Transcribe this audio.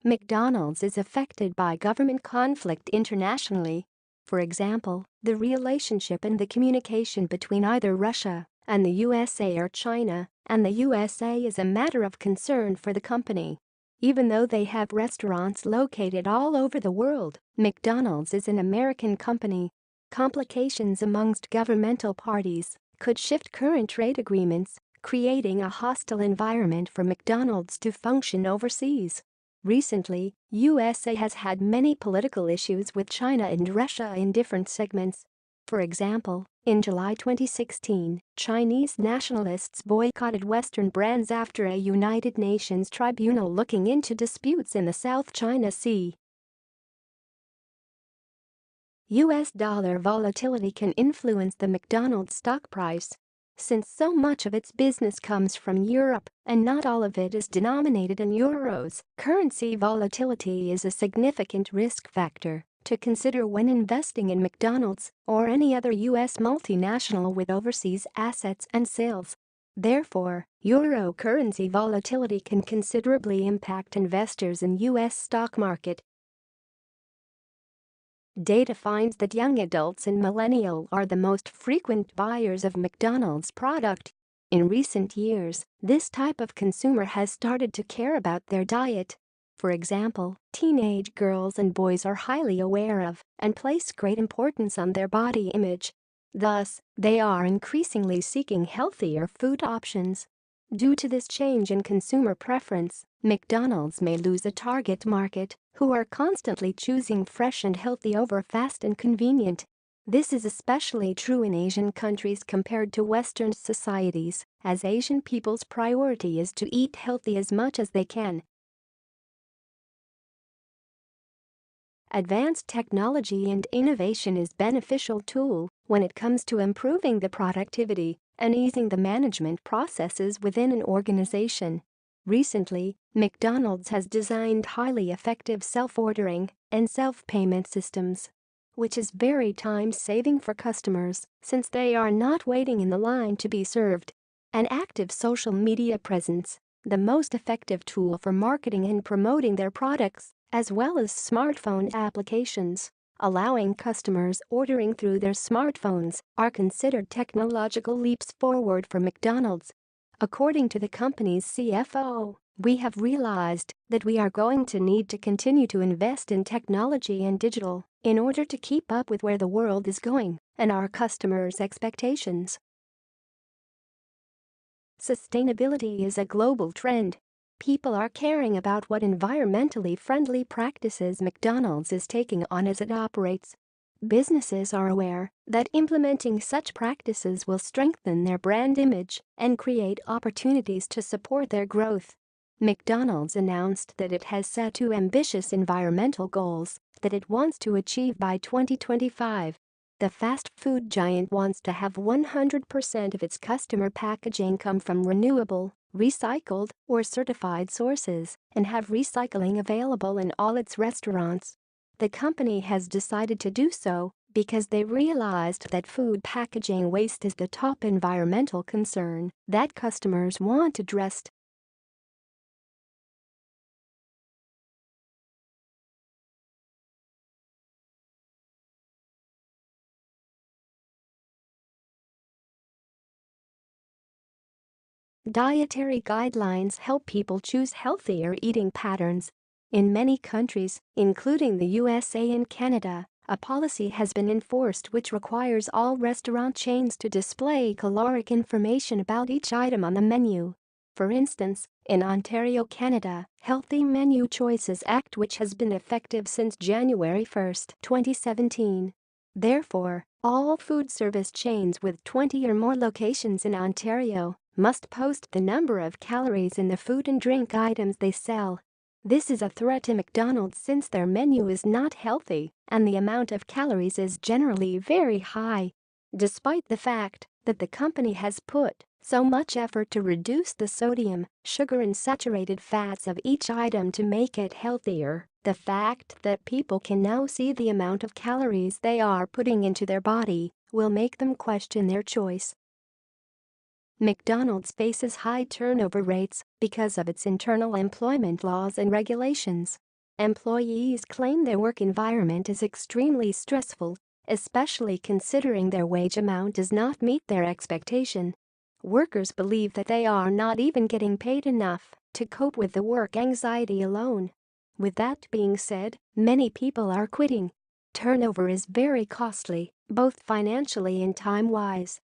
McDonald's is affected by government conflict internationally. For example, the relationship and the communication between either Russia and the USA or China and the USA is a matter of concern for the company. Even though they have restaurants located all over the world, McDonald's is an American company. Complications amongst governmental parties could shift current trade agreements, creating a hostile environment for McDonald's to function overseas. Recently, USA has had many political issues with China and Russia in different segments. For example, in July 2016, Chinese nationalists boycotted Western brands after a United Nations tribunal looking into disputes in the South China Sea. US dollar volatility can influence the McDonald's stock price. Since so much of its business comes from Europe and not all of it is denominated in euros, currency volatility is a significant risk factor to consider when investing in McDonald's or any other US multinational with overseas assets and sales. Therefore, euro currency volatility can considerably impact investors in US stock market. Data finds that young adults and millennials are the most frequent buyers of McDonald's product. In recent years, this type of consumer has started to care about their diet. For example, teenage girls and boys are highly aware of and place great importance on their body image. Thus, they are increasingly seeking healthier food options. Due to this change in consumer preference, McDonald's may lose a target market who are constantly choosing fresh and healthy over fast and convenient. This is especially true in Asian countries compared to Western societies, as Asian people's priority is to eat healthy as much as they can. Advanced technology and innovation is beneficial tool when it comes to improving the productivity and easing the management processes within an organization. Recently, McDonald's has designed highly effective self-ordering and self-payment systems, which is very time-saving for customers since they are not waiting in the line to be served. An active social media presence, the most effective tool for marketing and promoting their products, as well as smartphone applications, allowing customers ordering through their smartphones, are considered technological leaps forward for McDonald's. According to the company's CFO, "We have realized that we are going to need to continue to invest in technology and digital in order to keep up with where the world is going and our customers' expectations." Sustainability is a global trend. People are caring about what environmentally friendly practices McDonald's is taking on as it operates. Businesses are aware that implementing such practices will strengthen their brand image and create opportunities to support their growth. McDonald's announced that it has set two ambitious environmental goals that it wants to achieve by 2025. The fast food giant wants to have 100% of its customer packaging come from renewable, recycled, or certified sources and have recycling available in all its restaurants. The company has decided to do so because they realized that food packaging waste is the top environmental concern that customers want addressed. Dietary guidelines help people choose healthier eating patterns. In many countries, including the USA and Canada, a policy has been enforced which requires all restaurant chains to display caloric information about each item on the menu. For instance, in Ontario, Canada, Healthy Menu Choices Act, which has been effective since January 1, 2017. Therefore, all food service chains with 20 or more locations in Ontario must post the number of calories in the food and drink items they sell. This is a threat to McDonald's since their menu is not healthy and the amount of calories is generally very high. Despite the fact that the company has put so much effort to reduce the sodium, sugar and saturated fats of each item to make it healthier, the fact that people can now see the amount of calories they are putting into their body will make them question their choice. McDonald's faces high turnover rates because of its internal employment laws and regulations. Employees claim their work environment is extremely stressful, especially considering their wage amount does not meet their expectation. Workers believe that they are not even getting paid enough to cope with the work anxiety alone. With that being said, many people are quitting. Turnover is very costly, both financially and time-wise.